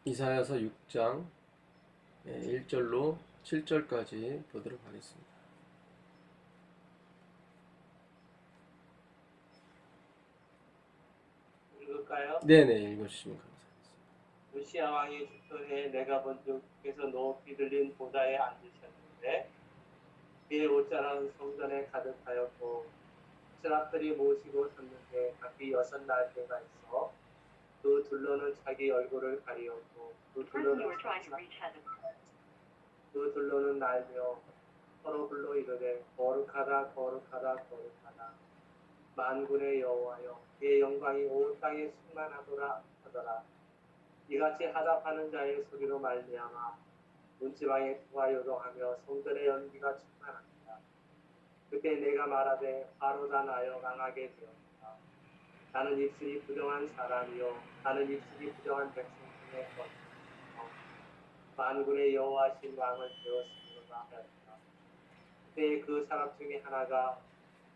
이사야서 6장 1절로 7절까지 보도록 하겠습니다. 읽을까요? 네네, 읽어주시면 감사하겠습니다. 요시야 왕이 죽던 해에 내가 본즉 주께서 높이 들린 보좌에 앉으셨는데 그의 옷자락은 성전에 가득하였고 스랍들이 모시고 섰는데 각기 6날개가 있어 그 둘로는 자기 얼굴을 가리었고 그 둘로는 날며 서로 불러 이르되 거룩하다 거룩하다 거룩하다 만군의 여호와여 그의 영광이 온 땅에 충만하더라 하더라. 이같이 하답하는 자의 소리로 말미암아 문지방에 두가 요동하며 성전의 연기가 충만합니다. 그때 내가 말하되 바로다 나여 강하게 되었다. 나는 입술이 부정한 사람이요 나는 입술이 부정한 백성 중에 거듭나며 만군의 여호와신 왕을 배웠으리로다 하였다. 그때 그 사람 중에 하나가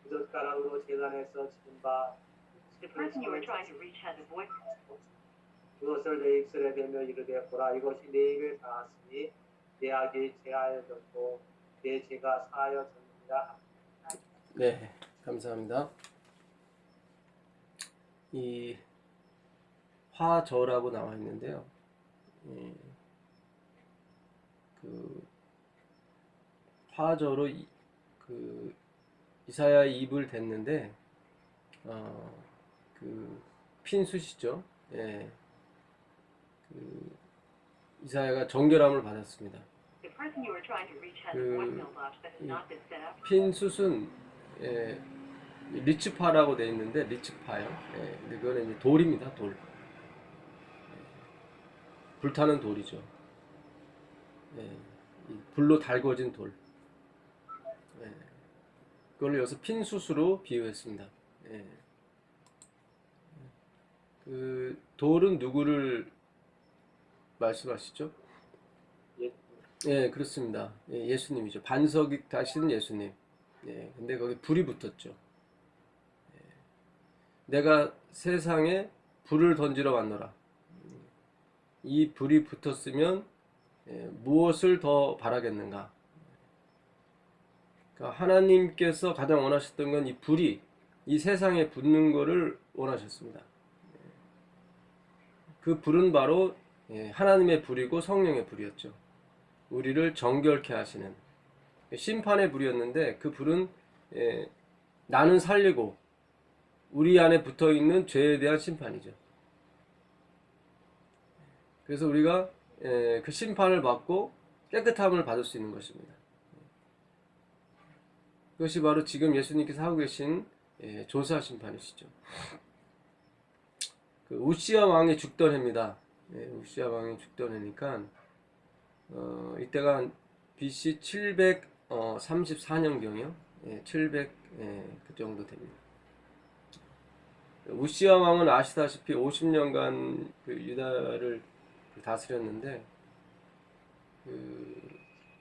부젓가락으로 제단에서 지은 바 그것을 내 입술에 대며 이르되 보라 이것이 내 입에 닿았으니 내 악이 제하여졌고 내 죄가 사하여졌느니라. 네, 감사합니다. 이 화저라고 나와 있는데요. 그 화저로 이사야의 입을 댔는데 그 핀수시죠. 예, 그 이사야가 정결함을 받았습니다. 핀수는 리츠파라고 되어 있는데 리츠파요. 예, 이거는 이제 돌입니다. 돌. 불타는 돌이죠. 예, 불로 달궈진 돌. 예, 그걸 여기서 핀수수로 비유했습니다. 예. 그 돌은 누구를 말씀하시죠? 예, 그렇습니다. 예, 예수님이죠. 반석이 다시는 예수님. 예, 근데 거기 불이 붙었죠. 예, 내가 세상에 불을 던지러 왔노라. 이 불이 붙었으면 무엇을 더 바라겠는가? 그러니까 하나님께서 가장 원하셨던 건 이 불이 이 세상에 붙는 것을 원하셨습니다. 그 불은 바로 하나님의 불이고 성령의 불이었죠. 우리를 정결케 하시는 심판의 불이었는데 그 불은 나는 살리고 우리 안에 붙어있는 죄에 대한 심판이죠. 그래서 우리가 그 심판을 받고 깨끗함을 받을 수 있는 것입니다. 그것이 바로 지금 예수님께서 하고 계신 조사 심판이시죠. 그 우시야 왕이 죽던 해입니다. 우시야 왕이 죽던 해니까 이때가 BC 734년경이요. 700 그 정도 됩니다. 우시야 왕은 아시다시피 50년간 그 유다를 다스렸는데 그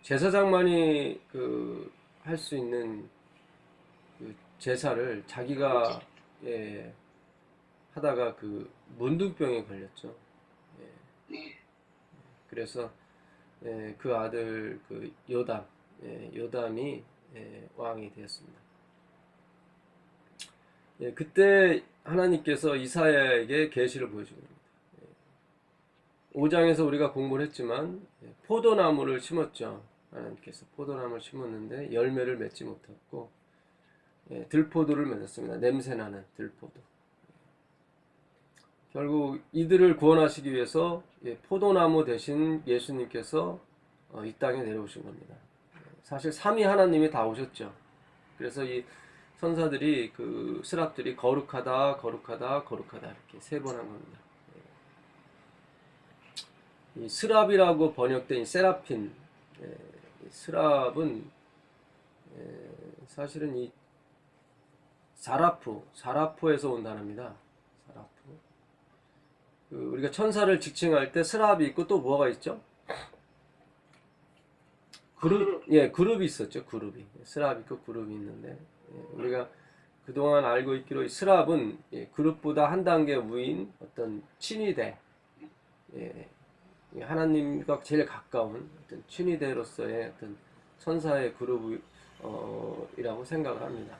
제사장만이 그 할 수 있는 그 제사를 자기가 하다가 그 문둥병에 걸렸죠. 그래서 그 아들 그 요담이 왕이 되었습니다. 그때 하나님께서 이사야에게 계시를 보여준 겁니다. 5장에서 우리가 공부를 했지만 포도나무를 심었죠. 하나님께서 포도나무를 심었는데 열매를 맺지 못했고 들포도를 맺었습니다. 냄새나는 들포도. 결국 이들을 구원하시기 위해서 포도나무 대신 예수님께서 이 땅에 내려오신 겁니다. 사실 삼위 하나님이 다 오셨죠. 그래서 이 선사들이 그 스랍들이 거룩하다 거룩하다 거룩하다 이렇게 3번 한 겁니다. 이 스랍이라고 번역된 이 세라핀, 스랍은 사실은 이 사라프에서 온 단어입니다. 사라프. 그 우리가 천사를 직칭할 때 스랍이 있고 또 뭐가 있죠? 그룹이 있었죠. 그룹이. 스랍이 있고 그룹이 있는데 우리가 그동안 알고 있기로 이 스랍은 그룹보다 한 단계 위인 어떤 친위대, 이 하나님과 제일 가까운 어떤 트리니데로서의 어떤 천사의 그룹이라고 생각을 합니다.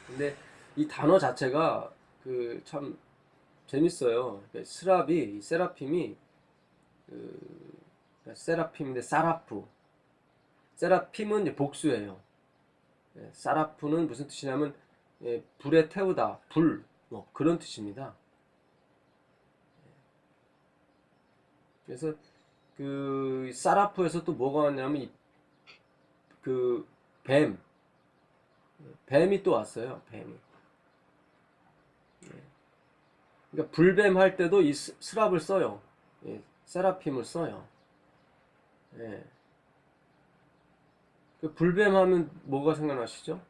근데 이 단어 자체가 그 참 재밌어요. 스랍이 세라핌이 세라핌인데 사라프. 세라핌은 이제 복수예요. 사라프는 무슨 뜻이냐면 불에 태우다, 불, 뭐 그런 뜻입니다. 그래서 그 사라프에서 또 뭐가 왔냐면 그 뱀이 또 왔어요. 뱀이. 그러니까 불뱀 할 때도 이 스랍을 써요. 세라핌을 써요. 예. 그 불뱀 하면 뭐가 생각나시죠?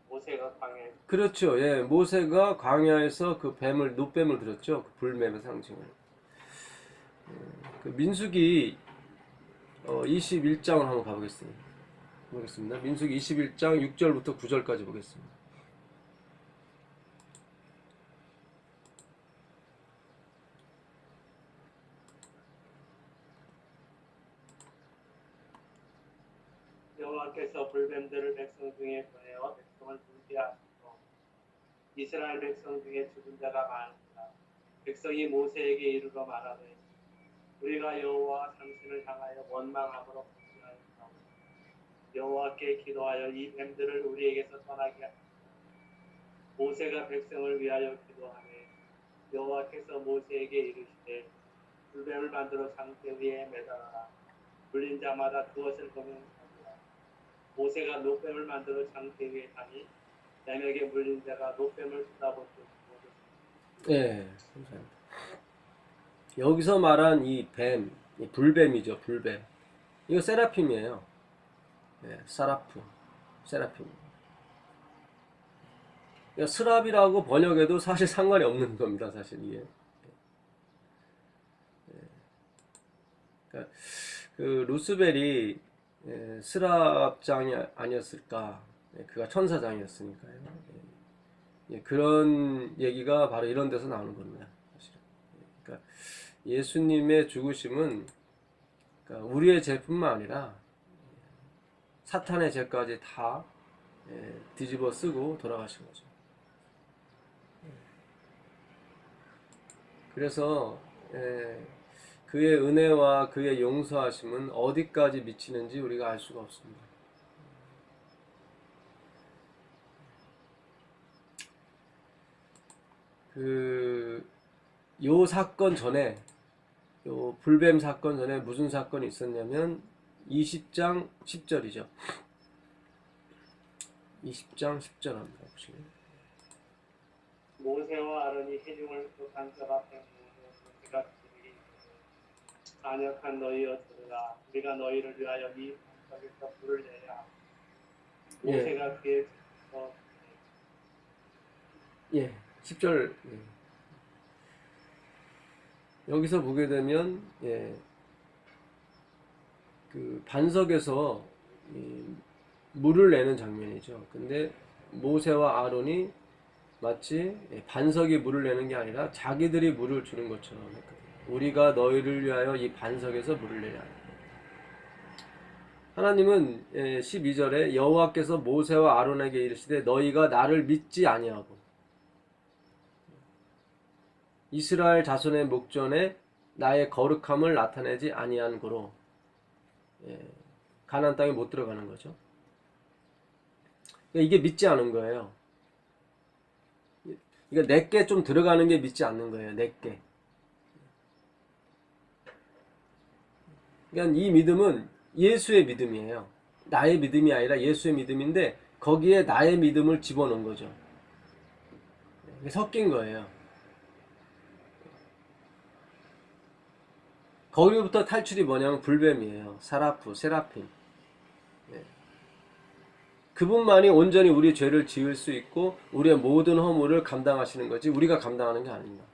모세가 광야에 그렇죠. 예. 모세가 광야에서 그 뱀을, 노뱀을 들었죠. 그 불뱀의 상징을. 그 민수기 21장을 한번 보겠습니다. 민수기 21장 6절부터 9절까지 보겠습니다. 여호와께서 불뱀들을 백성 중에 보내어 백성을 불게 하시고 이스라엘 백성 중에 죽은 자가 많으니라. 백성이 모세에게 이르러 말하되 우리가 여호와 당신을 향하여 원망함으로 범죄하였다. 여호와께 기도하여 이 뱀들을 우리에게서 떠나게 하시고 모세가 백성을 위하여 기도하매 여호와께서 모세에게 이르시되 불뱀을 만들어 장대 위에 매달아라. 물린 자마다 그것을 보면 살리라. 모세가 노뱀을 만들어 장대 위에 다니 뱀에게 물린 자가 노뱀을 쏟아본 듯 예, 감사합니다. 여기서 말한 이 뱀, 이 불뱀이죠, 불뱀. 이거 세라핌이에요. 예, 사라프, 세라핌. 그러니까 스랍이라고 번역해도 사실 상관이 없는 겁니다, 사실 이게. 그러니까 그 루스벨이 스랍장이 아니었을까? 그가 천사장이었으니까요. 그런 얘기가 바로 이런 데서 나오는 겁니다. 사실은. 그러니까 예수님의 죽으심은 그러니까 우리의 죄뿐만 아니라 사탄의 죄까지 다 뒤집어 쓰고 돌아가신 거죠. 그래서 그의 은혜와 그의 용서하심은 어디까지 미치는지 우리가 알 수가 없습니다. 요 사건 전에, 요 불뱀 사건 전에 무슨 사건이 있었냐면 20장 10절이죠. 20장 10절 한번 보시면. 모세와 아론이 회중을 쏟한 적 앞에 모세가 그들에게 이르되 안역한 너희여 들으라. 우리가 너희를 위하여 이 반석에서 불을 내야. 모세가 그의 예, 10절. 여기서 보게 되면 그 반석에서 물을 내는 장면이죠. 근데 모세와 아론이 마치 반석이 물을 내는 게 아니라 자기들이 물을 주는 것처럼 했거든요. 우리가 너희를 위하여 이 반석에서 물을 내라. 하나님은 12절에 여호와께서 모세와 아론에게 이르시되 너희가 나를 믿지 아니하고 이스라엘 자손의 목전에 나의 거룩함을 나타내지 아니한 고로 가나안 땅에 못 들어가는 거죠. 그러니까 이게 믿지 않은 거예요. 그러니까 내게 좀 들어가는 게 믿지 않는 거예요. 내게. 그러니까 이 믿음은 예수의 믿음이에요. 나의 믿음이 아니라 예수의 믿음인데 거기에 나의 믿음을 집어넣은 거죠. 섞인 거예요. 거기부터 탈출이 뭐냐면 불뱀이에요. 사라프, 세라핌. 그분만이 온전히 우리 죄를 지을 수 있고 우리의 모든 허물을 감당하시는 거지 우리가 감당하는 게 아닙니다.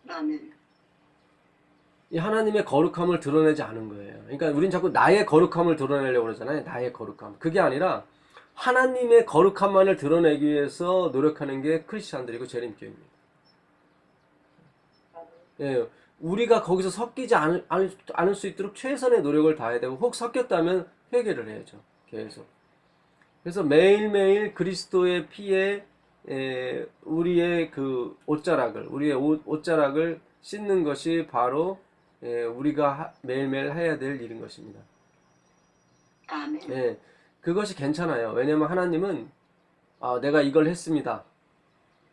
아멘. 이 하나님의 거룩함을 드러내지 않은 거예요. 그러니까 우린 자꾸 나의 거룩함을 드러내려고 그러잖아요. 나의 거룩함. 그게 아니라 하나님의 거룩함만을 드러내기 위해서 노력하는 게 크리스찬들이고 재림교회입니다. 예, 우리가 거기서 섞이지 않을 수 있도록 최선의 노력을 다해야 되고, 혹 섞였다면 회개를 해야죠. 계속. 그래서 매일매일 그리스도의 피에 우리의 그 옷자락을, 우리의 옷자락을 씻는 것이 바로 우리가 매일매일 해야 될 일인 것입니다. 아멘. 예, 그것이 괜찮아요. 왜냐면 하나님은 내가 이걸 했습니다.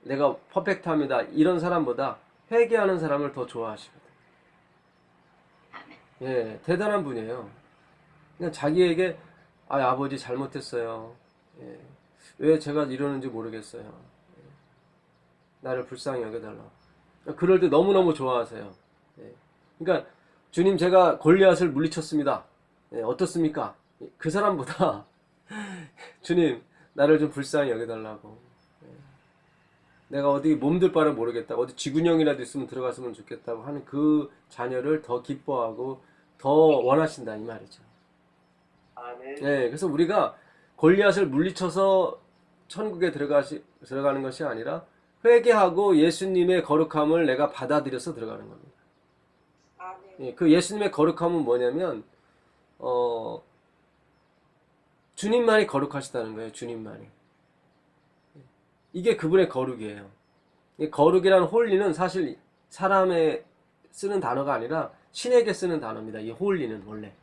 내가 퍼펙트합니다. 이런 사람보다 회개하는 사람을 더 좋아하시거든. 아멘. 예, 대단한 분이에요. 그냥 자기에게 아버지 잘못했어요. 예, 왜 제가 이러는지 모르겠어요. 예, 나를 불쌍히 여겨달라. 그럴 때 너무너무 좋아하세요. 예, 그러니까 주님 제가 골리앗을 물리쳤습니다. 예, 어떻습니까? 그 사람보다 주님 나를 좀 불쌍히 여겨달라고. 내가 어디 몸둘 바를 모르겠다. 어디 쥐군형이라도 있으면 들어갔으면 좋겠다고 하는 그 자녀를 더 기뻐하고 더 원하신다 이 말이죠. 아멘. 네, 그래서 우리가 골리앗을 물리쳐서 천국에 들어가는 것이 아니라 회개하고 예수님의 거룩함을 내가 받아들여서 들어가는 겁니다. 아멘. 예, 그 예수님의 거룩함은 뭐냐면 주님만이 거룩하시다는 거예요. 주님만이. 이게 그분의 거룩이에요. 이 거룩이라는 홀리는 사실 사람의 쓰는 단어가 아니라 신에게 쓰는 단어입니다. 이 홀리는 원래.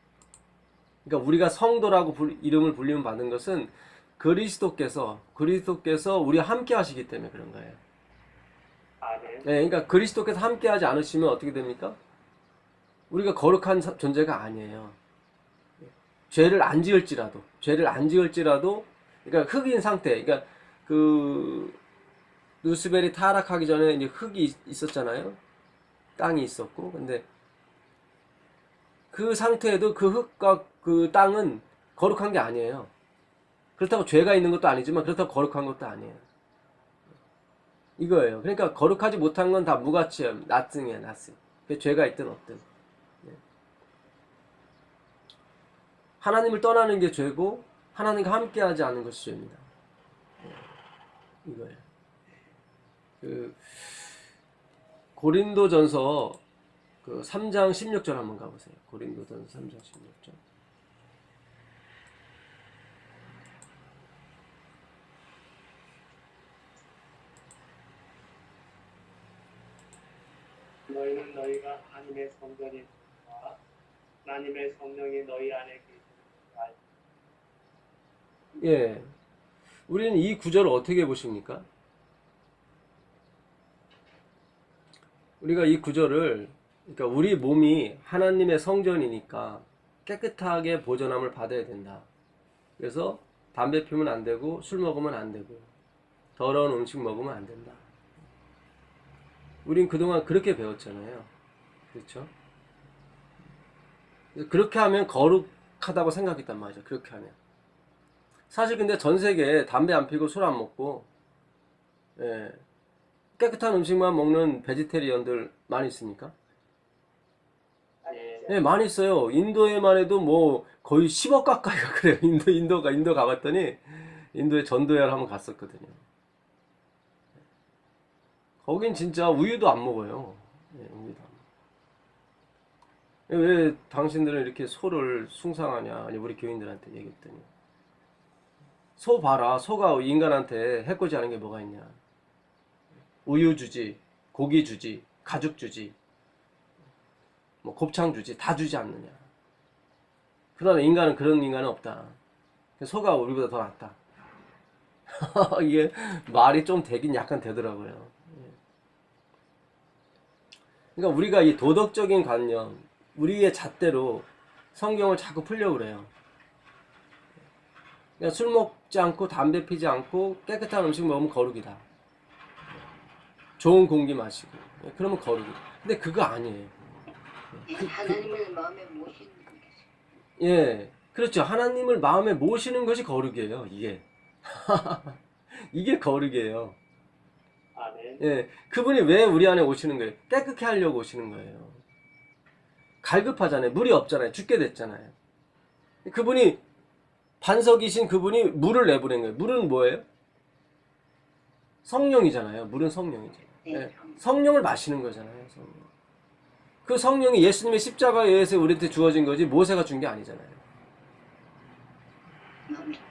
그러니까 우리가 성도라고 이름을 불리면 받은 것은 그리스도께서 우리와 함께 하시기 때문에 그런 거예요. 아멘. 네, 그러니까 그리스도께서 함께 하지 않으시면 어떻게 됩니까? 우리가 거룩한 존재가 아니에요. 죄를 안 지을지라도, 그러니까 흙인 상태, 그러니까 그 루스벨이 타락하기 전에 이제 흙이 있었잖아요. 땅이 있었고, 근데 그 상태에도 그 흙과 그 땅은 거룩한 게 아니에요. 그렇다고 죄가 있는 것도 아니지만 그렇다고 거룩한 것도 아니에요. 이거예요. 그러니까 거룩하지 못한 건 다 무가치예요. 나승이에요, 나승. 죄가 있든 없든. 하나님을 떠나는 게 죄고 하나님과 함께하지 않는 것이 죄입니다. 이거예요. 그 고린도전서 그 3장 16절 한번 가보세요. 고린도전서 3장 16절. 너희는 너희가 하나님의 성전이니라 하나님의 성령이 너희 안에 계시는 줄 알고. 예. 우리는 이 구절을 어떻게 보십니까? 우리가 이 구절을, 그러니까 우리 몸이 하나님의 성전이니까 깨끗하게 보존함을 받아야 된다. 그래서 담배 피우면 안 되고 술 먹으면 안 되고 더러운 음식 먹으면 안 된다. 우린 그동안 그렇게 배웠잖아요. 그렇죠? 그렇게 하면 거룩하다고 생각했단 말이죠. 그렇게 하면. 사실 근데 전 세계에 담배 안 피고 술 안 먹고 깨끗한 음식만 먹는 베지테리언들 많이 있습니까? 네, 많이 있어요. 인도에만 해도 뭐 거의 10억 가까이가 그래요. 인도 가봤더니 인도에 전도회를 한번 갔었거든요. 거긴 진짜 우유도 안 먹어요. 네, 우유도 안 먹어요. 왜 당신들은 이렇게 소를 숭상하냐? 우리 교인들한테 얘기했더니 소 봐라. 소가 인간한테 해코지 하는 게 뭐가 있냐? 우유 주지, 고기 주지, 가죽 주지, 뭐 곱창 주지, 다 주지 않느냐. 그러나 인간은 그런 인간은 없다. 소가 우리보다 더 낫다. 이게 말이 좀 되긴 약간 되더라고요. 그러니까 우리가 이 도덕적인 관념, 우리의 잣대로 성경을 자꾸 풀려고 그래요. 그냥 술 먹지 않고 담배 피지 않고 깨끗한 음식 먹으면 거룩이다. 좋은 공기 마시고 그러면 거룩이다. 근데 그거 아니에요. 하나님을 마음에 모시는 것이. 예, 그렇죠. 하나님을 마음에 모시는 것이 거룩이에요. 이게 이게 거룩이에요. 아멘. 예, 그분이 왜 우리 안에 오시는 거예요? 깨끗게 하려고 오시는 거예요. 갈급하잖아요. 물이 없잖아요. 죽게 됐잖아요. 그분이 반석이신 그분이 물을 내보낸 거예요. 물은 뭐예요? 성령이잖아요. 물은 성령이죠. 예, 성령을 마시는 거잖아요. 성령. 그 성령이 예수님의 십자가에 의해서 우리한테 주어진 거지 모세가 준 게 아니잖아요.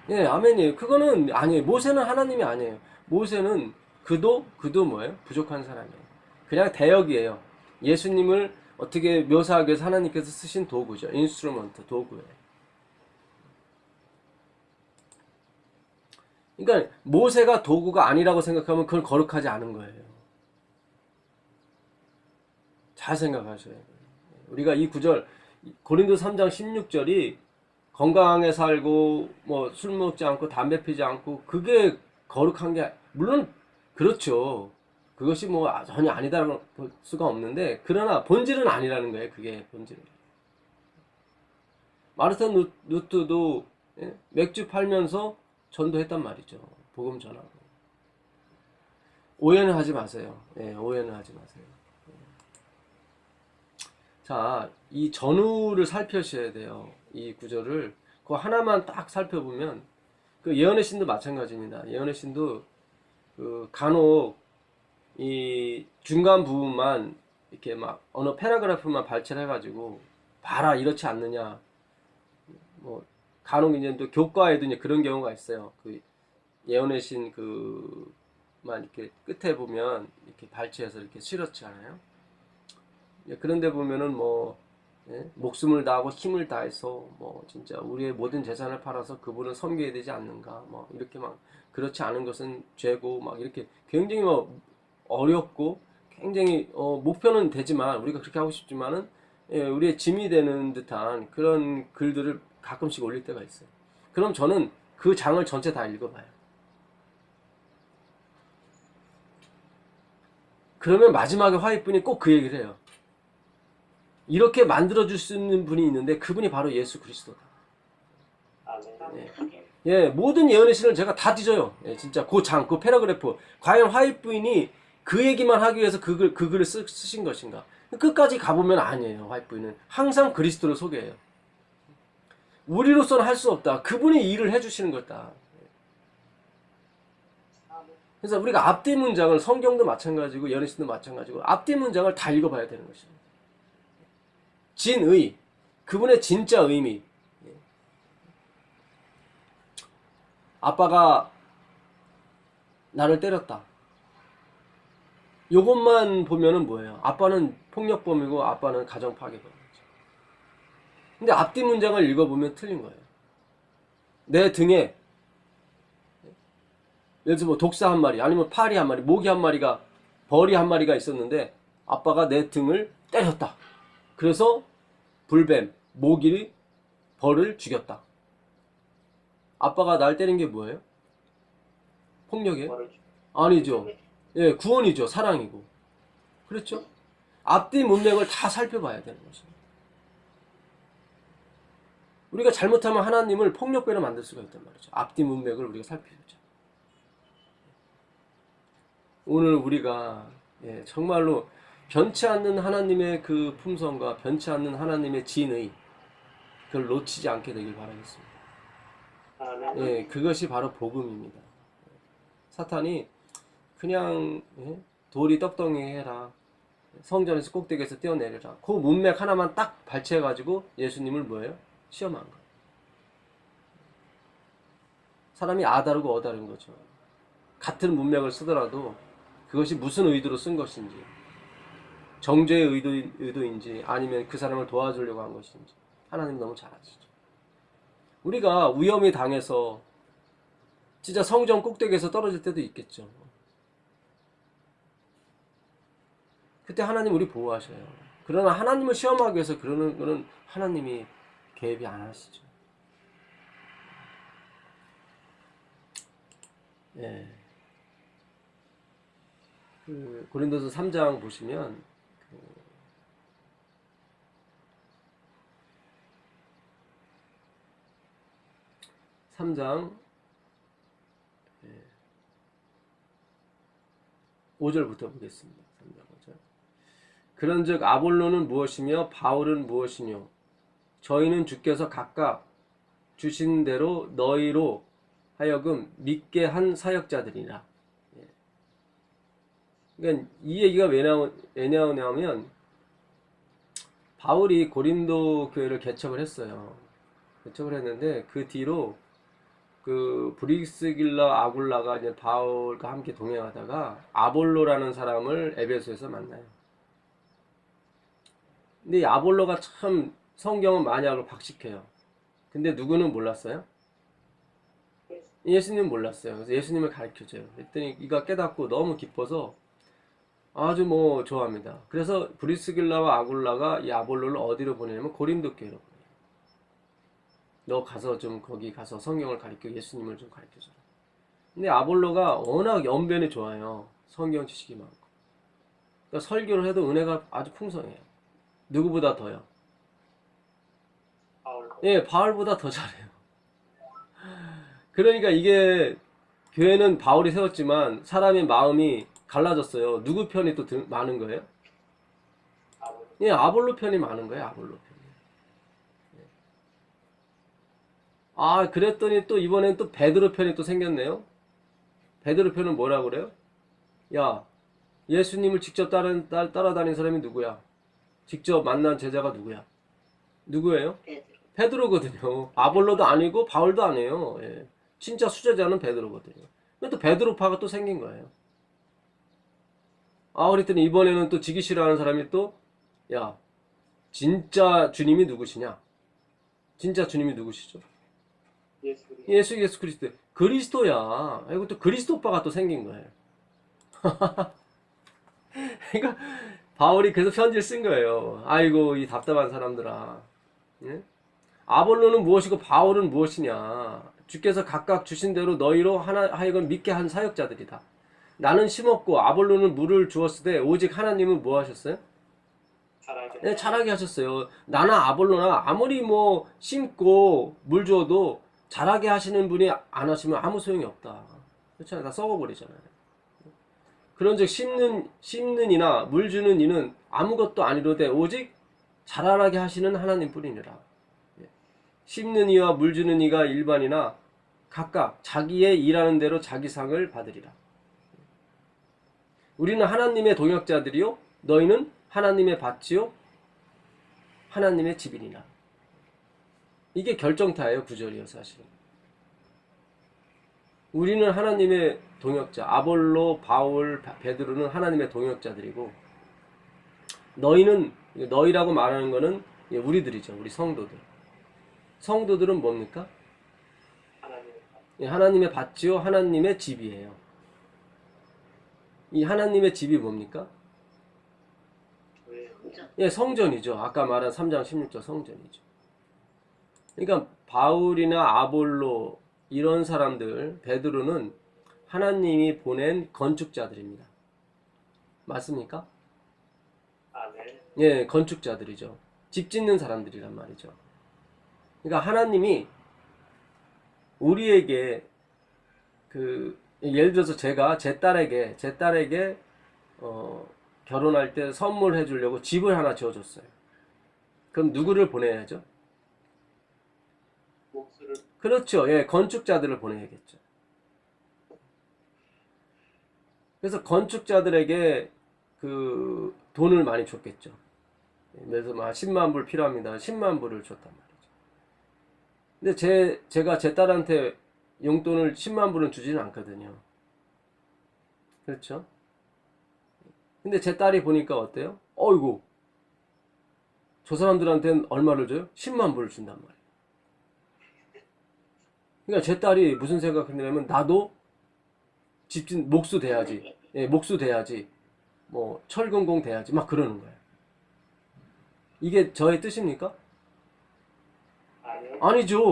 예, 아멘이에요. 그거는 아니에요. 모세는 하나님이 아니에요. 모세는 그도 뭐예요? 부족한 사람이에요. 그냥 대역이에요. 예수님을 어떻게 묘사하기 위해서 하나님께서 쓰신 도구죠. 인스트루먼트, 도구예요. 그러니까 모세가 도구가 아니라고 생각하면 그건 거룩하지 않은 거예요. 잘 생각하셔야 돼요. 우리가 이 구절 고린도 3장 16절이 건강하게 살고 뭐 술 먹지 않고 담배 피지 않고 그게 거룩한 게 물론 그렇죠. 그것이 뭐 전혀 아니다라고 볼 수가 없는데 그러나 본질은 아니라는 거예요. 그게 본질은. 마르틴 루트도 맥주 팔면서 전도했단 말이죠. 복음 전하고. 오해는 하지 마세요. 오해는 하지 마세요. 자, 이 전후를 살펴셔야 돼요. 이 구절을. 그거 하나만 딱 살펴보면, 그 예언의 신도 마찬가지입니다. 예언의 신도, 간혹, 이 중간 부분만, 이렇게 막, 어느 패러그래프만 발췌를 해가지고, 봐라, 이렇지 않느냐. 뭐, 간혹 이제 또 교과에도 이제 그런 경우가 있어요. 그 예언의 신 만 이렇게 끝에 보면, 이렇게 발췌해서 이렇게 실었잖아요. 그런데 보면은 뭐 목숨을 다하고 힘을 다해서 뭐 진짜 우리의 모든 재산을 팔아서 그분을 섬겨야 되지 않는가 뭐 이렇게 막 그렇지 않은 것은 죄고 막 이렇게 굉장히 뭐 어렵고 굉장히 목표는 되지만 우리가 그렇게 하고 싶지만은 우리의 짐이 되는 듯한 그런 글들을 가끔씩 올릴 때가 있어요. 그럼 저는 그 장을 전체 다 읽어봐요. 그러면 마지막에 화해분이 꼭 그 얘기를 해요. 이렇게 만들어줄 수 있는 분이 있는데 그분이 바로 예수 그리스도다. 예, 모든 예언의 신을 제가 다 뒤져요. 진짜 그 장, 그 패러그래프. 과연 화이트 부인이 그 얘기만 하기 위해서 그 글을 쓰신 것인가? 끝까지 가보면 아니에요. 화이트 부인은 항상 그리스도를 소개해요. 우리로서는 할 수 없다. 그분이 일을 해주시는 거다. 그래서 우리가 앞뒤 문장을 성경도 마찬가지고 예언의 신도 마찬가지고 앞뒤 문장을 다 읽어봐야 되는 것입니다. 진의, 그분의 진짜 의미. 아빠가 나를 때렸다. 요것만 보면은 뭐예요? 아빠는 폭력범이고 아빠는 가정 파괴범이죠. 근데 앞뒤 문장을 읽어보면 틀린 거예요. 내 등에 예를 들어서 뭐 독사 한 마리, 아니면 파리 한 마리, 모기 한 마리가, 벌이 한 마리가 있었는데 아빠가 내 등을 때렸다. 그래서 불뱀, 모기를, 벌을 죽였다. 아빠가 날 때린 게 뭐예요? 폭력이에요? 아니죠. 예, 구원이죠. 사랑이고. 그렇죠? 앞뒤 문맥을 다 살펴봐야 되는 것입니다. 우리가 잘못하면 하나님을 폭력배로 만들 수가 있단 말이죠. 앞뒤 문맥을 우리가 살펴보자. 오늘 우리가 정말로 변치 않는 하나님의 그 품성과 변치 않는 하나님의 진의 그걸 놓치지 않게 되길 바라겠습니다. 그것이 바로 복음입니다. 사탄이 그냥 돌이 떡덩이 해라, 성전에서 꼭대기에서 뛰어내려라, 그 문맥 하나만 딱 발췌해가지고 예수님을 뭐예요? 시험한 거예요. 사람이 아다르고 어다른 거죠. 같은 문맥을 쓰더라도 그것이 무슨 의도로 쓴 것인지, 정죄의 의도인지 아니면 그 사람을 도와주려고 한 것인지 하나님 너무 잘 아시죠. 우리가 위험이 당해서 진짜 성전 꼭대기에서 떨어질 때도 있겠죠. 그때 하나님 우리 보호하셔요. 그러나 하나님을 시험하기 위해서 그러는 거는 하나님이 개입이 안 하시죠. 그 고린도서 3장 보시면 3장 5절부터 보겠습니다. 3장 5절. 그런즉 아볼로는 무엇이며 바울은 무엇이뇨? 저희는 주께서 각각 주신 대로 너희로 하여금 믿게 한 사역자들이라. 그러니까 이 얘기가 왜 나오냐면 바울이 고린도 교회를 개척을 했어요. 개척을 했는데 그 뒤로 그 브리스길라 아굴라가 이제 바울과 함께 동행하다가 아볼로라는 사람을 에베소에서 만나요. 근데 이 아볼로가 참 성경은 많이 알고 박식해요. 근데 누구는 몰랐어요? 예수님 몰랐어요. 그래서 예수님을 가르쳐줘요. 그랬더니 이가 깨닫고 너무 기뻐서 아주 뭐 좋아합니다. 그래서 브리스길라와 아굴라가 이 아볼로를 어디로 보내냐면 고린도 교회로 보내요. 너 가서 좀 거기 가서 성경을 가르쳐 예수님을 좀 가르쳐줘라. 근데 아볼로가 워낙 연변이 좋아요. 성경 지식이 많고. 그러니까 설교를 해도 은혜가 아주 풍성해요. 누구보다 더요. 바울. 예, 바울보다 더 잘해요. 그러니까 이게 교회는 바울이 세웠지만 사람의 마음이 갈라졌어요. 누구 편이 또 많은 거예요? 바울. 예, 아볼로 편이 많은 거예요. 아볼로 편이. 예. 아, 그랬더니 또 이번엔 또 베드로 편이 또 생겼네요. 베드로 편은 뭐라고 그래요? 야, 예수님을 직접 따라다닌 사람이 누구야? 직접 만난 제자가 누구야? 누구예요? 베드로. 베드로거든요. 아볼로도 아니고 바울도 아니에요. 예. 진짜 수제자는 베드로거든요. 근데 또 베드로파가 또 생긴 거예요. 아, 그랬더니 이번에는 또 지기 싫어하는 사람이 또, 야, 진짜 주님이 누구시냐? 진짜 주님이 누구시죠? 예수 그리스도. 예수 그리스도. 그리스도야. 이거 또 그리스도파가 또 생긴 거예요. 그러니까 바울이 그래서 편지를 쓴 거예요. 아이고, 이 답답한 사람들아. 예? 아볼로는 무엇이고 바울은 무엇이냐? 주께서 각각 주신 대로 너희로 하여금 믿게 한 사역자들이다. 나는 심었고 아볼로는 물을 주었으되 오직 하나님은 뭐 하셨어요? 잘하게. 네, 자라게 하셨어요. 나나 아볼로나 아무리 뭐 심고 물 주어도 자라게 하시는 분이 안 하시면 아무 소용이 없다. 그렇잖아요. 다 썩어버리잖아요. 그런즉 심는 이나 물 주는 이는 아무것도 아니로되 오직 자라게 하시는 하나님 뿐이니라. 심는 이와 물 주는 이가 일반이나 각각 자기의 일하는 대로 자기 상을 받으리라. 우리는 하나님의 동역자들이요 너희는 하나님의 밭이요 하나님의 집이니라. 이게 결정타예요. 구절이요 사실은. 우리는 하나님의 동역자, 아볼로, 바울, 베드로는 하나님의 동역자들이고 너희는, 너희라고 말하는 거는 우리들이죠. 우리 성도들. 성도들은 뭡니까? 하나님의 밭이요 하나님의 집이에요. 이 하나님의 집이 뭡니까? 성전. 예, 성전이죠. 아까 말한 3장 16절 성전이죠. 그러니까 바울이나 아볼로 이런 사람들, 베드로는 하나님이 보낸 건축자들입니다. 맞습니까? 아멘. 예, 건축자들이죠. 집 짓는 사람들이란 말이죠. 그러니까 하나님이 우리에게 예를 들어서 제가 제 딸에게 결혼할 때 선물해 주려고 집을 하나 지어줬어요. 그럼 누구를 보내야죠? 목수를. 그렇죠. 예, 건축자들을 보내야겠죠. 그래서 건축자들에게 그 돈을 많이 줬겠죠. 그래서 막 10만 불 필요합니다. 10만 불을 줬단 말이죠. 근데 제가 제 딸한테 용돈을 10만 불은 주지는 않거든요. 그렇죠? 근데 제 딸이 보니까 어때요? 어이구, 저 사람들한테는 얼마를 줘요? 10만 불을 준단 말이에요. 그러니까 제 딸이 무슨 생각했냐면 나도 집진 목수 돼야지. 예, 목수 돼야지. 뭐 철근공 돼야지. 막 그러는 거예요. 이게 저의 뜻입니까? 아니요.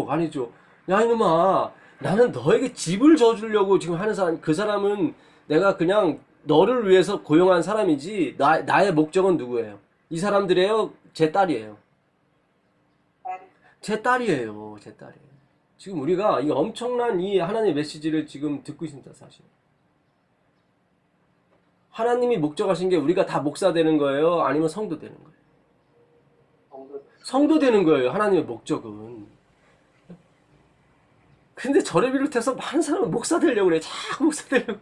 아니죠. 야, 이놈아, 나는 너에게 집을 져주려고 지금 하는 사람, 그 사람은 내가 그냥 너를 위해서 고용한 사람이지, 나의 목적은 누구예요? 이 사람들이에요? 제 딸이에요. 제 딸이에요. 지금 우리가 이 엄청난 이 하나님의 메시지를 지금 듣고 있습니다, 사실. 하나님이 목적하신 게 우리가 다 목사 되는 거예요? 아니면 성도 되는 거예요? 성도 되는 거예요, 하나님의 목적은. 근데 저를 비롯해서 많은 사람은 목사 되려고 그래. 자꾸 목사 되려고.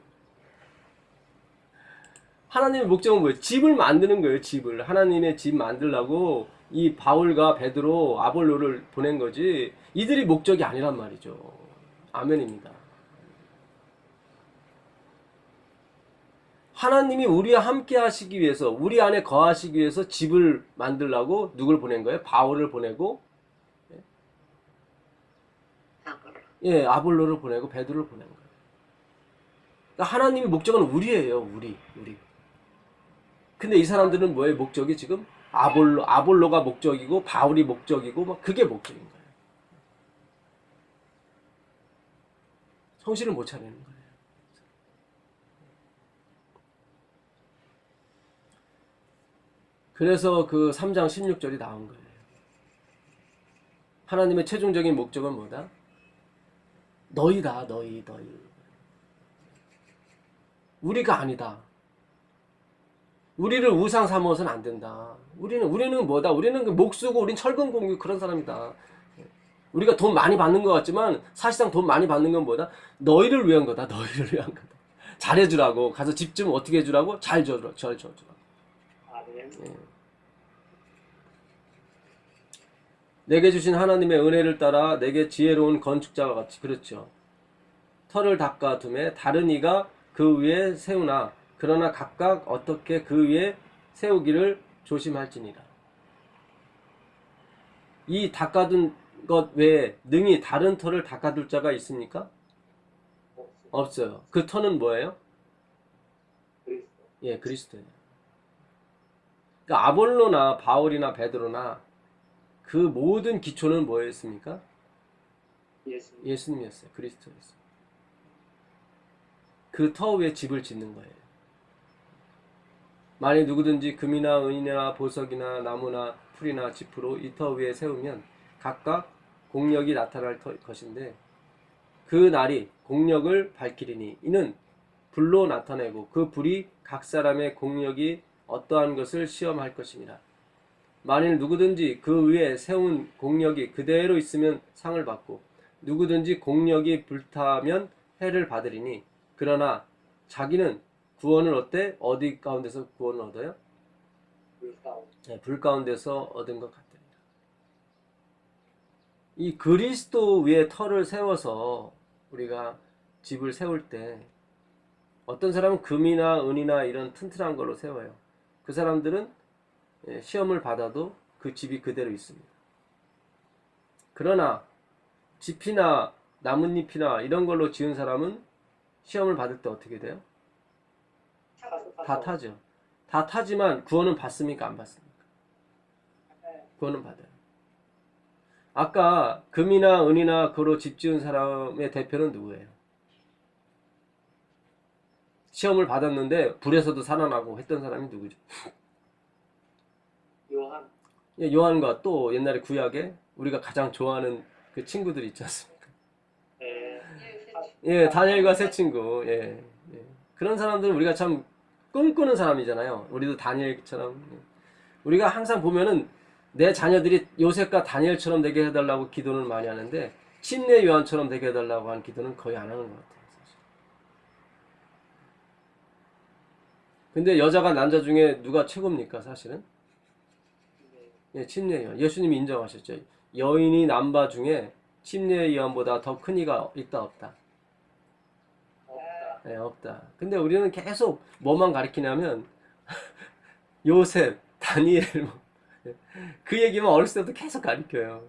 하나님의 목적은 뭐예요? 집을 만드는 거예요, 집을. 하나님의 집 만들려고 이 바울과 베드로, 아볼로를 보낸 거지 이들이 목적이 아니란 말이죠. 아멘입니다. 하나님이 우리와 함께 하시기 위해서, 우리 안에 거하시기 위해서 집을 만들라고 누굴 보낸 거예요? 바울을 보내고, 아볼로. 예, 아볼로를 보내고 베드로를 보낸 거예요. 그러니까 하나님의 목적은 우리예요, 우리. 근데 이 사람들은 뭐예요? 목적이 지금 아볼로가 목적이고 바울이 목적이고 막 그게 목적인 거예요. 성실을 못 차리는 거예요. 그래서 그 3장 16절이 나온 거예요. 하나님의 최종적인 목적은 뭐다? 너희다, 너희. 우리가 아니다. 우리를 우상 삼아서는 안 된다. 우리는 뭐다? 우리는 그 목수고 우린 철근 공유 그런 사람이다. 우리가 돈 많이 받는 것 같지만 사실상 돈 많이 받는 건 뭐다? 너희를 위한 거다. 너희를 위한 거다. 잘해주라고. 가서 집 좀 어떻게 해주라고? 잘 줘주라고. 아멘. 예. 내게 주신 하나님의 은혜를 따라 내게 지혜로운 건축자와 같이, 그렇죠. 터를 닦아 둠에 다른 이가 그 위에 세우나 그러나 각각 어떻게 그 위에 세우기를 조심할지니라. 이 닦아둔 것 외에 능히 다른 터를 닦아둘 자가 있습니까? 없어요. 그 터는 뭐예요? 그리스도. 예, 그리스도예요. 그러니까 아볼로나 바울이나 베드로나 그 모든 기초는 뭐였습니까? 예수님. 예수님이었어요. 그리스도였어요. 그 터 위에 집을 짓는 거예요. 만일 누구든지 금이나 은이나 보석이나 나무나 풀이나 지프로 이 터 위에 세우면 각각 공력이 나타날 것인데 그 날이 공력을 밝히리니 이는 불로 나타내고 그 불이 각 사람의 공력이 어떠한 것을 시험할 것입니다. 만일 누구든지 그 위에 세운 공력이 그대로 있으면 상을 받고 누구든지 공력이 불타면 해를 받으리니 그러나 자기는 구원을 어디 가운데서 구원을 얻어요? 불 가운데. 네, 불 가운데서 얻은 것 같습니다. 이 그리스도 위에 터를 세워서 우리가 집을 세울 때 어떤 사람은 금이나 은이나 이런 튼튼한 걸로 세워요. 그 사람들은 시험을 받아도 그 집이 그대로 있습니다. 그러나 짚이나 나뭇잎이나 이런 걸로 지은 사람은 시험을 받을 때 어떻게 돼요? 다 타죠. 다 타지만 구원은 받습니까? 안 받습니까? 구원은 받아요. 아까 금이나 은이나 그로 집 지은 사람의 대표는 누구예요? 시험을 받았는데 불에서도 살아나고 했던 사람이 누구죠? 요한. 예, 요한과 또 옛날에 구약에 우리가 가장 좋아하는 그 친구들이 있지 않습니까? 예, 다니엘과 세 친구. 예, 예. 그런 사람들은 우리가 참 꿈꾸는 사람이잖아요. 우리도 다니엘처럼. 우리가 항상 보면은 내 자녀들이 요셉과 다니엘처럼 되게 해달라고 기도는 많이 하는데 침례 요한처럼 되게 해달라고 하는 기도는 거의 안 하는 것 같아요. 사실. 근데 여자가 남자 중에 누가 최고입니까? 사실은? 예, 침례 요한. 예수님이 인정하셨죠. 여인이 남바 중에 침례 요한보다 더 큰 이가 있다 없다? 네, 없다. 근데 우리는 계속 뭐만 가리키냐면 요셉, 다니엘 그 얘기만 어렸을 때부터 계속 가리켜요.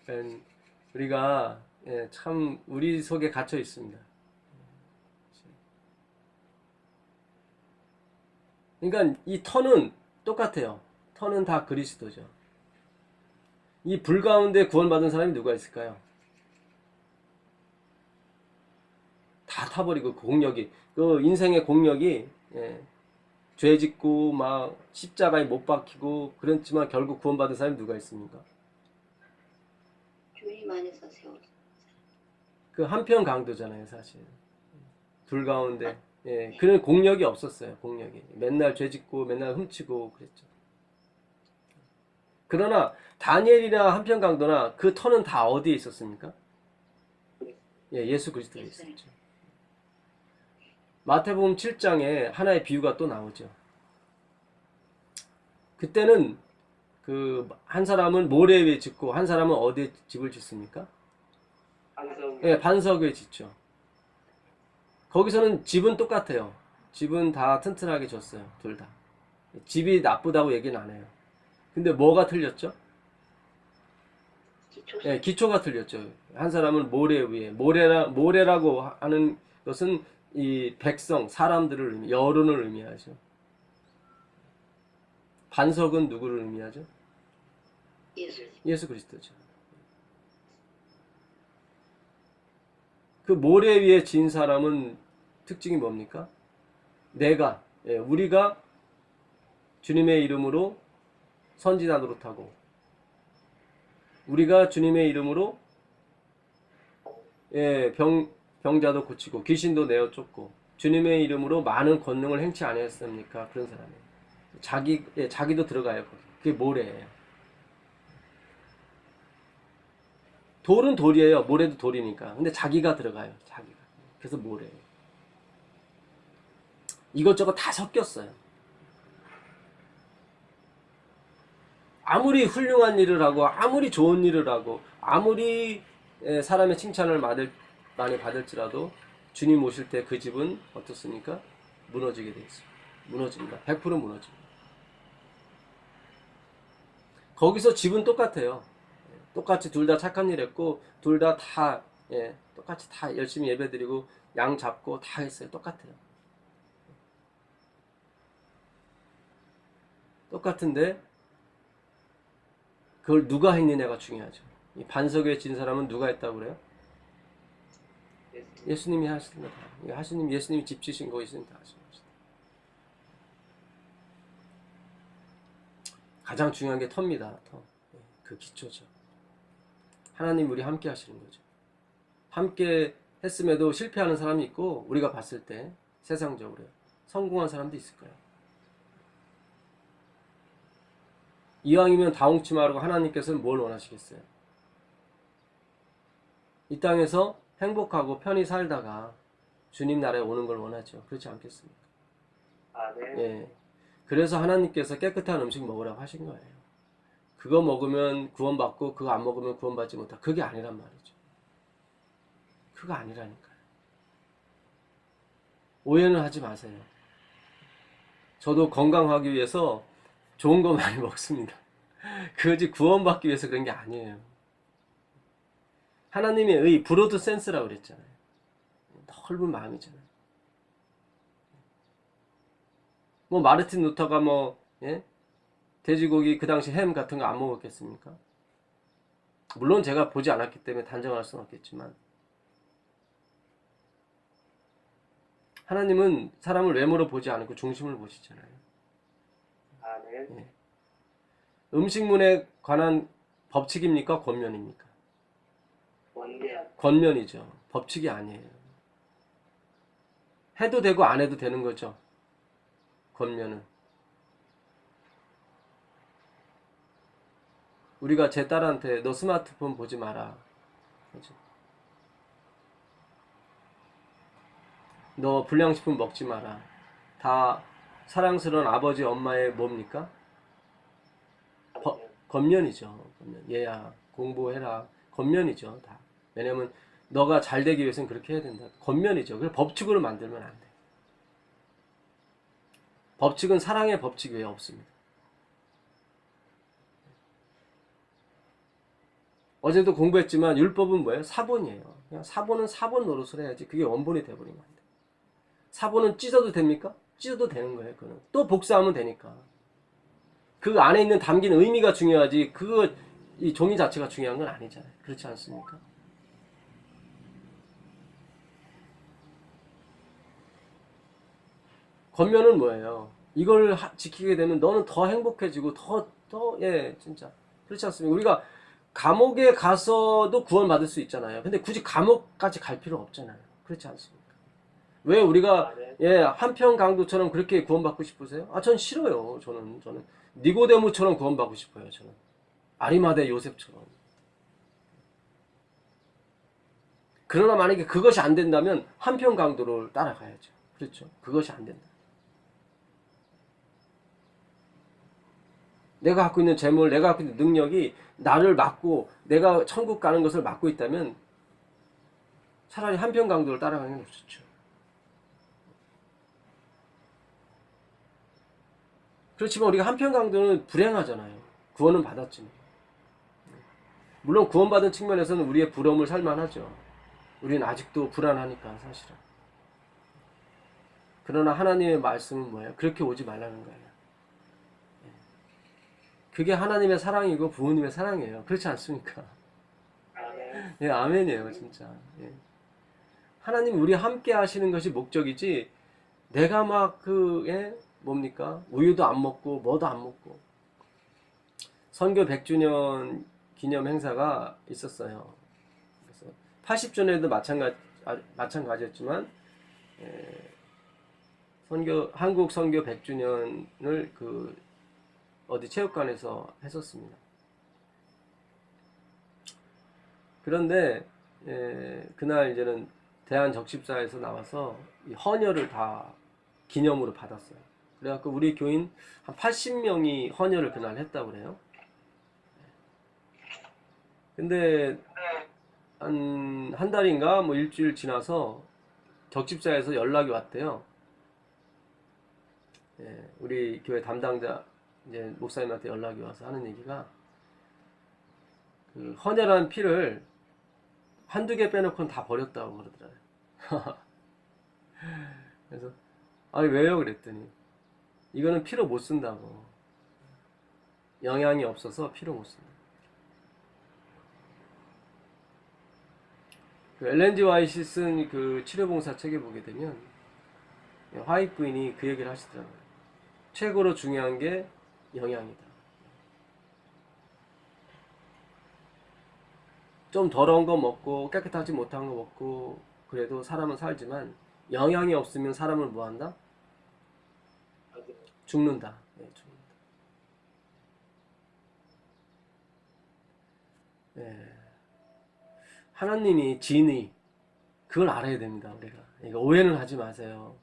예. 우리가 참 우리 속에 갇혀 있습니다. 그러니까 이 터는 똑같아요. 터는 다 그리스도죠. 이 불 가운데 구원받은 사람이 누가 있을까요? 다 타버리고 그 공력이 그 인생의 공력이 죄 짓고 막 십자가에 못 박히고 그렇지만 결국 구원받은 사람이 누가 있습니까? 주님 안에서 세워진 그 한편 강도잖아요, 사실. 불 가운데. 예, 그런 공력이 없었어요. 공력이 맨날 죄 짓고 맨날 훔치고 그랬죠. 그러나 다니엘이나 한편 강도나 그 터는 다 어디에 있었습니까? 예, 예수 그리스도에 있었죠. 마태복음 7장에 하나의 비유가 또 나오죠. 그때는 그 한 사람은 모래 위에 짓고 한 사람은 어디에 집을 짓습니까? 반석 예, 반석 위에 짓죠. 거기서는 집은 똑같아요. 집은 다 튼튼하게 졌어요. 둘 다. 집이 나쁘다고 얘기는 안 해요. 근데 뭐가 틀렸죠? 기초 예, 기초가 틀렸죠. 한 사람은 모래 위에. 모래라고 하는 것은 이 백성, 사람들을 여론을 의미하죠. 반석은 누구를 의미하죠? 예수님. 예수 그리스도죠. 그 모래 위에 지은 사람은 특징이 뭡니까? 우리가 주님의 이름으로 선지자 노릇하고, 우리가 주님의 이름으로 병자도 고치고 귀신도 내어 쫓고 주님의 이름으로 많은 권능을 행치 아니했습니까? 그런 사람이 자기도 들어가요. 거기. 그게 모래예요. 돌은 돌이에요. 모래도 돌이니까. 근데 자기가 들어가요. 자기가. 그래서 모래예요. 이것저것 다 섞였어요. 아무리 훌륭한 일을 하고 아무리 좋은 일을 하고 아무리 사람의 칭찬을 많이 받을지라도 주님 오실 때 그 집은 어떻습니까? 무너지게 돼 있어요. 무너집니다. 100% 무너집니다. 거기서 집은 똑같아요. 똑같이 둘 다 착한 일 했고 둘 다 똑같이 다 열심히 예배드리고 양 잡고 다 했어요. 똑같아요. 똑같은데 그걸 누가 했느냐가 중요하죠. 이 반석 위에 진 사람은 누가 했다고 그래요? 예수님이 하신 거다. 예수님이 집 지신 거 예수님 다 하신 것이다. 가장 중요한 게 터입니다. 터. 그 기초죠. 하나님 우리 함께 하시는 거죠. 함께 했음에도 실패하는 사람이 있고 우리가 봤을 때 세상적으로 성공한 사람도 있을 거예요. 이왕이면 다홍치마하고 하나님께서는 뭘 원하시겠어요? 이 땅에서 행복하고 편히 살다가 주님 나라에 오는 걸 원하죠. 그렇지 않겠습니까? 네. 예. 그래서 하나님께서 깨끗한 음식 먹으라고 하신 거예요. 그거 먹으면 구원받고 그거 안 먹으면 구원받지 못하. 그게 아니란 말이죠. 그거 아니라니까요. 오해는 하지 마세요. 저도 건강하기 위해서 좋은 거 많이 먹습니다. 그거지 구원받기 위해서 그런 게 아니에요. 하나님의 의, 브로드 센스라고 그랬잖아요. 넓은 마음이잖아요. 뭐 마르틴 루터가 돼지고기 그 당시 햄 같은 거 안 먹었겠습니까? 물론 제가 보지 않았기 때문에 단정할 수는 없겠지만 하나님은 사람을 외모로 보지 않고 중심을 보시잖아요. 네. 음식문에 관한 법칙입니까? 권면입니까? 원면. 권면이죠. 법칙이 아니에요. 해도 되고 안 해도 되는 거죠. 권면은. 우리가 제 딸한테 너 스마트폰 보지 마라. 그렇죠? 너 불량식품 먹지 마라. 다 사랑스러운 아버지 엄마의 뭡니까? 권면이죠. 권면. 얘야 공부해라. 권면이죠. 다. 왜냐면 너가 잘 되기 위해서는 그렇게 해야 된다. 권면이죠. 그걸 법칙으로 만들면 안 돼. 법칙은 사랑의 법칙 외에 없습니다. 어제도 공부했지만 율법은 뭐예요? 사본이에요. 그냥 사본은 사본 노릇을 해야지 그게 원본이 돼버리면 안 돼. 사본은 찢어도 됩니까? 찢어도 되는 거예요. 그거는 또 복사하면 되니까. 그 안에 있는 담긴 의미가 중요하지 이 종이 자체가 중요한 건 아니잖아요. 그렇지 않습니까? 권면은 뭐예요? 이걸 지키게 되면 너는 더 행복해지고 진짜 그렇지 않습니까? 우리가 감옥에 가서도 구원받을 수 있잖아요. 근데 굳이 감옥까지 갈 필요 없잖아요. 그렇지 않습니까? 왜 우리가 한평 강도처럼 그렇게 구원받고 싶으세요? 전 싫어요. 저는 니고데모처럼 구원받고 싶어요. 저는 아리마대 요셉처럼. 그러나 만약에 그것이 안 된다면 한평 강도를 따라가야죠. 그렇죠? 그것이 안 된다. 내가 갖고 있는 재물, 내가 갖고 있는 능력이 나를 막고 내가 천국 가는 것을 막고 있다면 차라리 한평강도를 따라가는 게 좋죠. 그렇지만 우리가 한평강도는 불행하잖아요. 구원은 받았지만. 물론 구원받은 측면에서는 우리의 부러움을 살만하죠. 우리는 아직도 불안하니까 사실은. 그러나 하나님의 말씀은 뭐예요? 그렇게 오지 말라는 거예요. 그게 하나님의 사랑이고 부모님의 사랑이에요. 그렇지 않습니까? 아멘. 예, 아멘이에요, 진짜. 예. 하나님 우리 함께 하시는 것이 목적이지, 내가 막 뭡니까? 우유도 안 먹고, 뭐도 안 먹고. 선교 100주년 기념 행사가 있었어요. 그래서 80주년에도 마찬가지였지만, 한국 선교 100주년을 어디 체육관에서 했었습니다. 그런데 그날 이제는 대한적십사에서 나와서 이 헌혈을 다 기념으로 받았어요. 그래갖고 우리 교인 한 80명이 헌혈을 그날 했다고 그래요. 근데 한 달인가 뭐 일주일 지나서 적십사에서 연락이 왔대요. 우리 교회 담당자 이제 목사님한테 연락이 와서 하는 얘기가, 그 헌혈한 피를 한두 개 빼놓고는 다 버렸다고 그러더라고요. 그래서 아니 왜요? 그랬더니 이거는 피로 못 쓴다고. 영양이 없어서 피로 못 쓴다. 그 엘렌 G 화이트이 쓴 그 치료봉사 책에 보게 되면 화이트 부인이 그 얘기를 하시더라고요. 최고로 중요한 게 영양이다. 좀 더러운 거 먹고 깨끗하지 못한 거 먹고 그래도 사람은 살지만 영양이 없으면 사람을 뭐한다? 죽는다. 네, 죽는다. 네. 하나님이 진의, 그걸 알아야 됩니다. 우리가 이거 오해는 하지 마세요.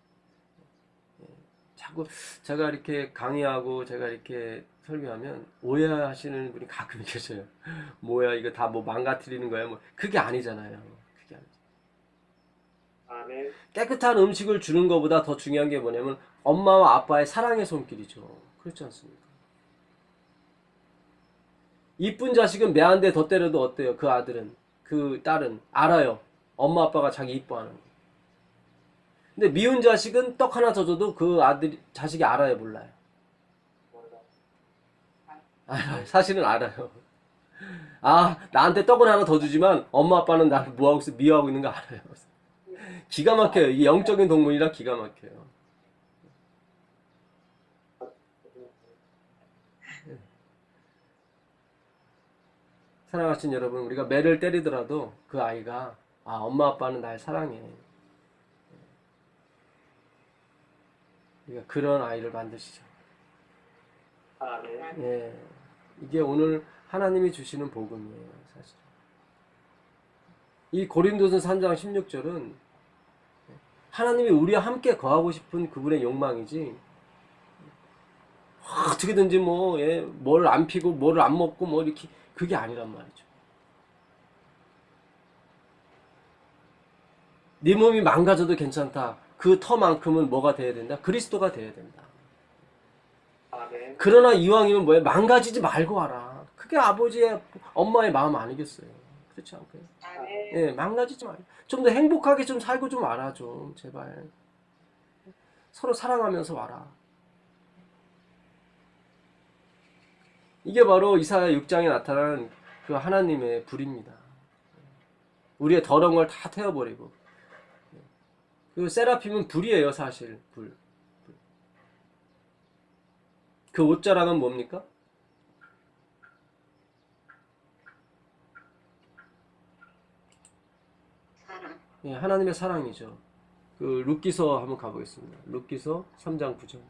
자꾸 제가 이렇게 강의하고 제가 이렇게 설교하면 오해하시는 분이 가끔 계셔요. 뭐야 이거 다 뭐 망가뜨리는 거야? 뭐 그게 아니잖아요. 그게 아니죠. 아멘. 깨끗한 음식을 주는 것보다 더 중요한 게 뭐냐면 엄마와 아빠의 사랑의 손길이죠. 그렇지 않습니까? 이쁜 자식은 매 한 대 더 때려도 어때요? 그 아들은, 그 딸은 알아요. 엄마 아빠가 자기 이뻐하는 거. 근데 미운 자식은 떡 하나 더 줘도 그 자식이 알아요, 몰라요? 알아요. 사실은 알아요. 아, 나한테 떡을 하나 더 주지만 엄마 아빠는 나를 뭐하고 있어? 미워하고 있는 거 알아요. 기가 막혀요. 이게 영적인 동물이라 기가 막혀요. 사랑하신 여러분, 우리가 매를 때리더라도 그 아이가 엄마 아빠는 날 사랑해. 우리가 그런 아이를 만드시죠. 아멘. 예, 이게 오늘 하나님이 주시는 복음이에요, 사실. 이 고린도서 3장 16절은 하나님이 우리와 함께 거하고 싶은 그분의 욕망이지, 어떻게든지 뭘 안 피고 뭐를 안 먹고 뭐 이렇게, 그게 아니란 말이죠. 네 몸이 망가져도 괜찮다. 그 터만큼은 뭐가 돼야 된다? 그리스도가 돼야 된다. 아멘. 그러나 이왕이면 뭐야? 망가지지 말고 와라. 그게 아버지의, 엄마의 마음 아니겠어요? 그렇지 않고요? 아멘. 예, 망가지지 말고. 좀 더 행복하게 좀 살고 좀 와라, 좀. 제발. 서로 사랑하면서 와라. 이게 바로 이사야 6장에 나타난 그 하나님의 불입니다. 우리의 더러운 걸 다 태워버리고. 그 세라핌은 불이에요, 사실. 불. 그 옷자락은 뭡니까? 사랑. 예, 하나님의 사랑이죠. 그 룻기서 한번 가보겠습니다. 룻기서 3장 9절.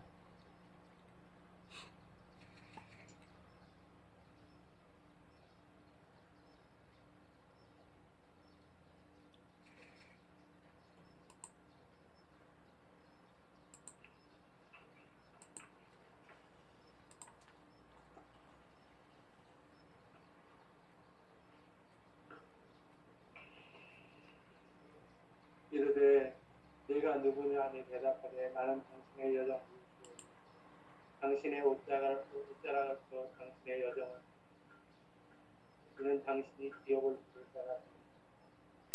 이르되 네가 누구냐 하니 대답하되 나는 당신의 여종 당신의 옷자락을 또 당신의 여종을 그는 당신이 기업을 부를 자라.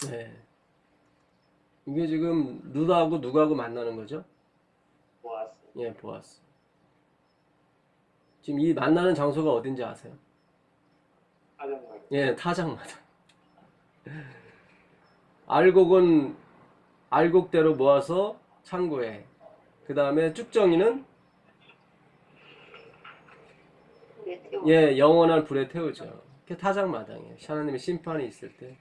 네. 이게 지금 루다하고 누구하고 만나는 거죠? 보았어. 예, 보았어. 지금 이 만나는 장소가 어딘지 아세요? 사정말. 예, 타작마당. 알곡은 알곡대로 모아서 창고에. 그 다음에 쭉정이는 불에 태워. 예, 영원한 불에 태우죠. 그게 타작마당이에요. 하나님의 심판이 있을 때.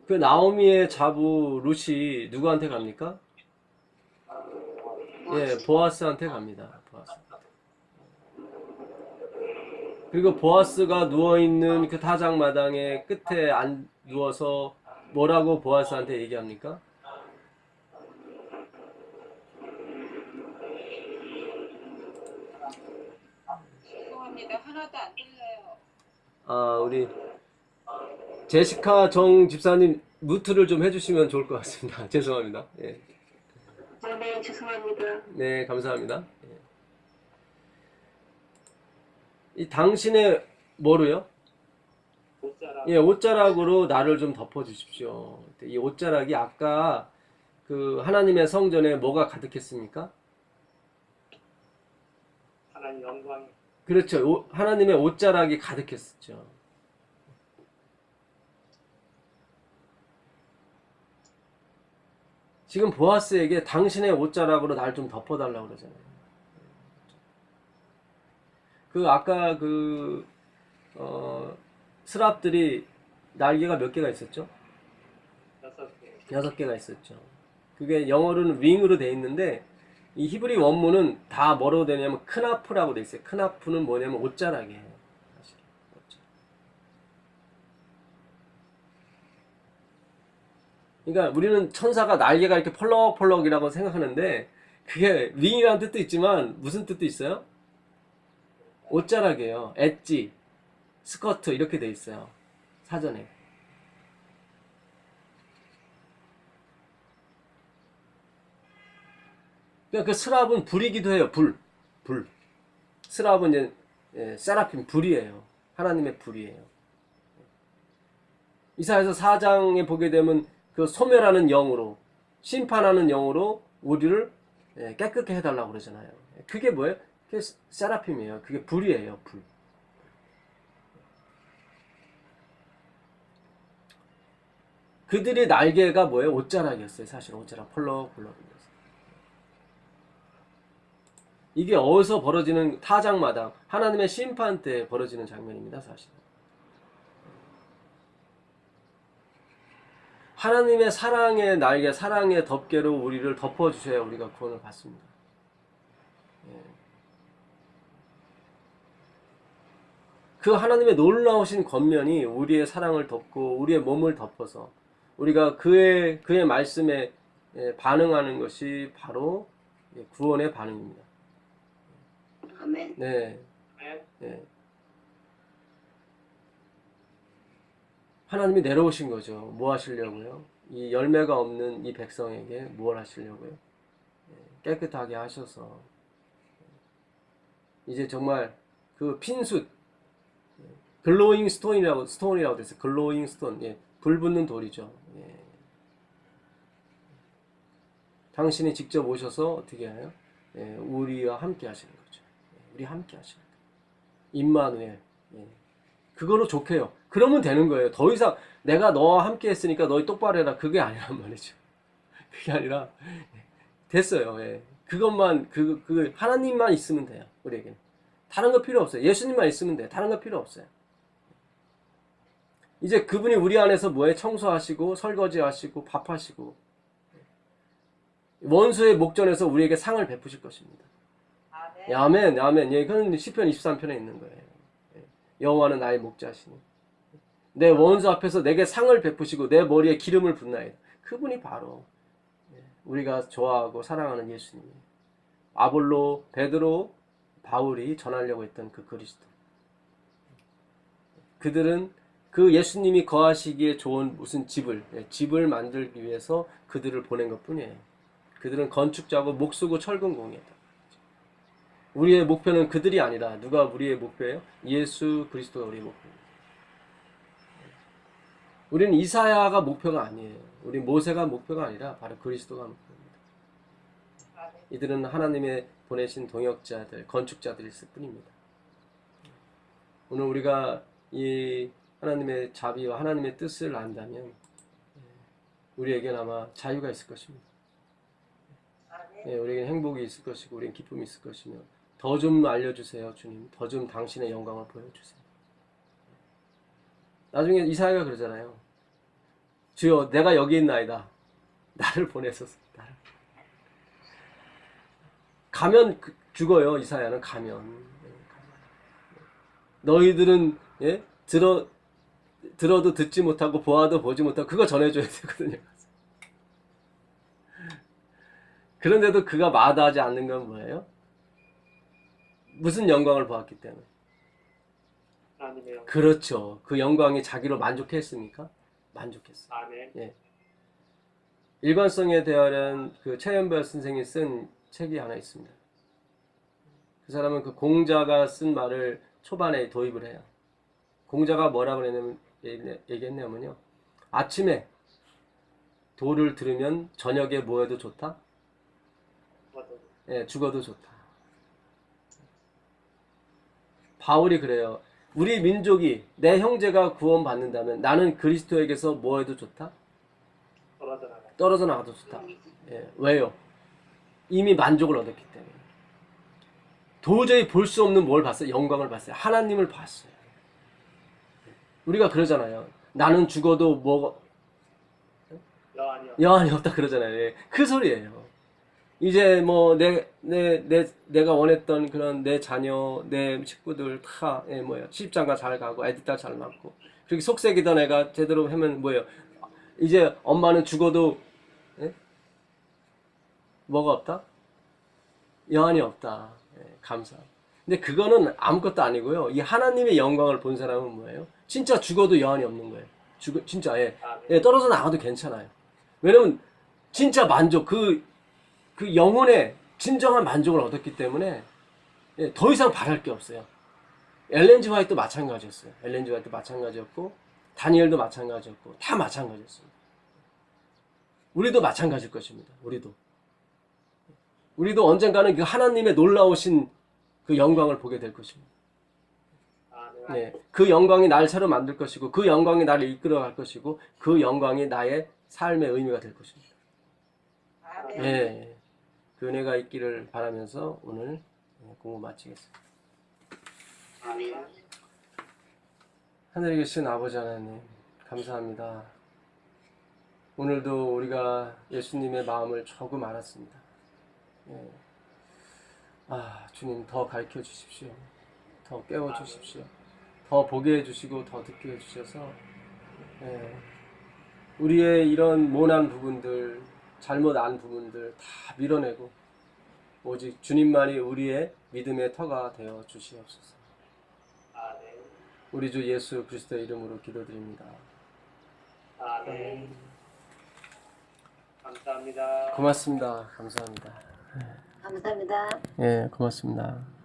그 나오미의 자부 룻이 누구한테 갑니까? 예, 보아스한테 갑니다. 보아스. 그리고 보아스가 누워있는 그 타작마당의 끝에 누워서 뭐라고 보아스한테 얘기합니까? 죄송합니다. 하나도 안 들려요. 아, 우리 제시카 정 집사님 무트를 좀 해주시면 좋을 것 같습니다. 죄송합니다. 예. 네, 죄송합니다. 네, 감사합니다. 예. 이 당신의 뭐로요? 옷자락. 예, 옷자락으로 나를 좀 덮어주십시오. 이 옷자락이 아까 그 하나님의 성전에 뭐가 가득했습니까? 하나님 영광이. 그렇죠. 하나님의 옷자락이 가득했었죠. 지금 보아스에게 당신의 옷자락으로 날 좀 덮어달라고 그러잖아요. 그 아까 스랍들이 날개가 몇 개가 있었죠? 6개. 6개가 있었죠. 그게 영어로는 윙으로 돼 있는데 이 히브리 원문은 다 뭐로 되냐면 크나프라고 돼 있어요. 크나프는 뭐냐면 옷자락이에요. 사실. 옷자락. 그러니까 우리는 천사가 날개가 이렇게 펄럭펄럭이라고 생각하는데 그게 윙이라는 뜻도 있지만 무슨 뜻도 있어요? 옷자락이에요. 엣지, 스커트 이렇게 돼 있어요. 사전에. 그러니까 그 스랍은 불이기도 해요. 불. 스랍은 이제 세라핌 불이에요. 하나님의 불이에요. 이사야서 4장에 보게 되면 그 소멸하는 영으로 심판하는 영으로 우리를 깨끗게 해달라고 그러잖아요. 그게 뭐예요? 그게 세라핌이에요. 그게 불이에요. 불. 그들의 날개가 뭐예요? 옷자락이었어요. 사실 옷자락 펄럭펄럭. 이게 어디서 벌어지는 타작마당 하나님의 심판 때 벌어지는 장면입니다. 사실. 하나님의 사랑의 날개, 사랑의 덮개로 우리를 덮어주셔야 우리가 구원을 받습니다. 그 하나님의 놀라우신 권면이 우리의 사랑을 덮고 우리의 몸을 덮어서 우리가 그의 말씀에 반응하는 것이 바로 구원의 반응입니다. 아멘. 네. 네. 네. 하나님이 내려오신 거죠. 뭐 하시려고요? 이 열매가 없는 이 백성에게 뭘 하시려고요? 깨끗하게 하셔서 이제 정말 그 핀숫 글로잉 스톤이라고 됐어요. 글로잉 스톤, 불 붙는 돌이죠. 당신이 직접 오셔서 어떻게 해요? 우리와 함께 하시는 거죠. 우리 함께 하시는 거예요. 임마누엘. 그걸로 좋게요. 그러면 되는 거예요. 더 이상 내가 너와 함께 했으니까 너희 똑바로 해라. 그게 아니란 말이죠. 그게 아니라 됐어요. 그것만 하나님만 있으면 돼요. 우리에게는. 다른 거 필요 없어요. 예수님만 있으면 돼요. 다른 거 필요 없어요. 이제 그분이 우리 안에서 뭐에 청소하시고 설거지하시고 밥하시고 원수의 목전에서 우리에게 상을 베푸실 것입니다. 아멘, 아멘. 그건 시편 23편에 있는 거예요. 여호와는 나의 목자시니 내 원수 앞에서 내게 상을 베푸시고 내 머리에 기름을 붓나이다. 그분이 바로 우리가 좋아하고 사랑하는 예수님이에요. 아볼로, 베드로, 바울이 전하려고 했던 그 그리스도. 그들은 그 예수님이 거하시기에 좋은 무슨 집을 만들기 위해서 그들을 보낸 것뿐이에요. 그들은 건축자고 목수고 철근공이다. 우리의 목표는 그들이 아니라 누가 우리의 목표예요? 예수 그리스도가 우리의 목표입니다. 우리는 이사야가 목표가 아니에요. 우리 모세가 목표가 아니라 바로 그리스도가 목표입니다. 이들은 하나님의 보내신 동역자들, 건축자들일 뿐입니다. 오늘 우리가 이 하나님의 자비와 하나님의 뜻을 안다면 우리에게는 아마 자유가 있을 것입니다. 우리에게는 행복이 있을 것이고 우리에게는 기쁨이 있을 것이며 더 좀 알려주세요 주님. 더 좀 당신의 영광을 보여주세요. 나중에 이사야가 그러잖아요. 주여 내가 여기 있나이다. 나를 보내소서. 나를. 가면 죽어요. 이사야는 가면. 너희들은 들어도 듣지 못하고 보아도 보지 못하고 그거 전해줘야 되거든요. 그런데도 그가 마다하지 않는 건 뭐예요? 무슨 영광을 보았기 때문에. 하나님의 영광. 그렇죠. 그 영광이 자기로 만족했습니까? 만족했어요. 아멘. 예. 일관성에 대한 그 최연별 선생이 쓴 책이 하나 있습니다. 그 사람은 그 공자가 쓴 말을 초반에 도입을 해요. 공자가 뭐라고 얘기했냐면요. 아침에 도를 들으면 저녁에 뭐 해도 좋다? 예, 죽어도 좋다. 바울이 그래요. 우리 민족이 내 형제가 구원받는다면 나는 그리스도에게서 뭐 해도 좋다? 떨어져 나가도 좋다. 예, 왜요? 이미 만족을 얻었기 때문에. 도저히 볼 수 없는 뭘 봤어요? 영광을 봤어요. 하나님을 봤어요. 우리가 그러잖아요. 나는 죽어도 뭐 여한이 없다 그러잖아요. 예, 그 소리예요. 이제 뭐 내가 원했던 그런 내 자녀, 내 식구들 다 시집장가 잘 가고 애들 딸 잘 낳고 그렇게 속색이던 애가 제대로 하면 뭐예요? 이제 엄마는 죽어도 뭐가 없다? 여한이 없다. 감사. 근데 그거는 아무것도 아니고요. 이 하나님의 영광을 본 사람은 뭐예요? 진짜 죽어도 여한이 없는 거예요. 진짜 떨어져 나가도 괜찮아요. 왜냐면 진짜 만족 그 영혼의 진정한 만족을 얻었기 때문에 더 이상 바랄 게 없어요. 엘렌 G 화이트도 마찬가지였어요. 엘렌 G 화이트도 마찬가지였고 다니엘도 마찬가지였고 다 마찬가지였습니다. 우리도 마찬가지일 것입니다. 우리도 언젠가는 그 하나님의 놀라우신 그 영광을 보게 될 것입니다. 네, 그 영광이 날 새로 만들 것이고 그 영광이 나를 이끌어갈 것이고 그 영광이 나의 삶의 의미가 될 것입니다. 네, 그 은혜가 있기를 바라면서 오늘 공부 마치겠습니다. 하늘에 계신 아버지 하나님 감사합니다. 오늘도 우리가 예수님의 마음을 조금 알았습니다. 주님 더 가르쳐 주십시오. 더 깨워 주십시오. 더 보게 해주시고 더 듣게 해주셔서 우리의 이런 모난 부분들, 잘못 안 부분들 다 밀어내고 오직 주님만이 우리의 믿음의 터가 되어 주시옵소서. 우리 주 예수 그리스도의 이름으로 기도드립니다. 아멘. 감사합니다. 고맙습니다. 감사합니다. 감사합니다. 예, 고맙습니다.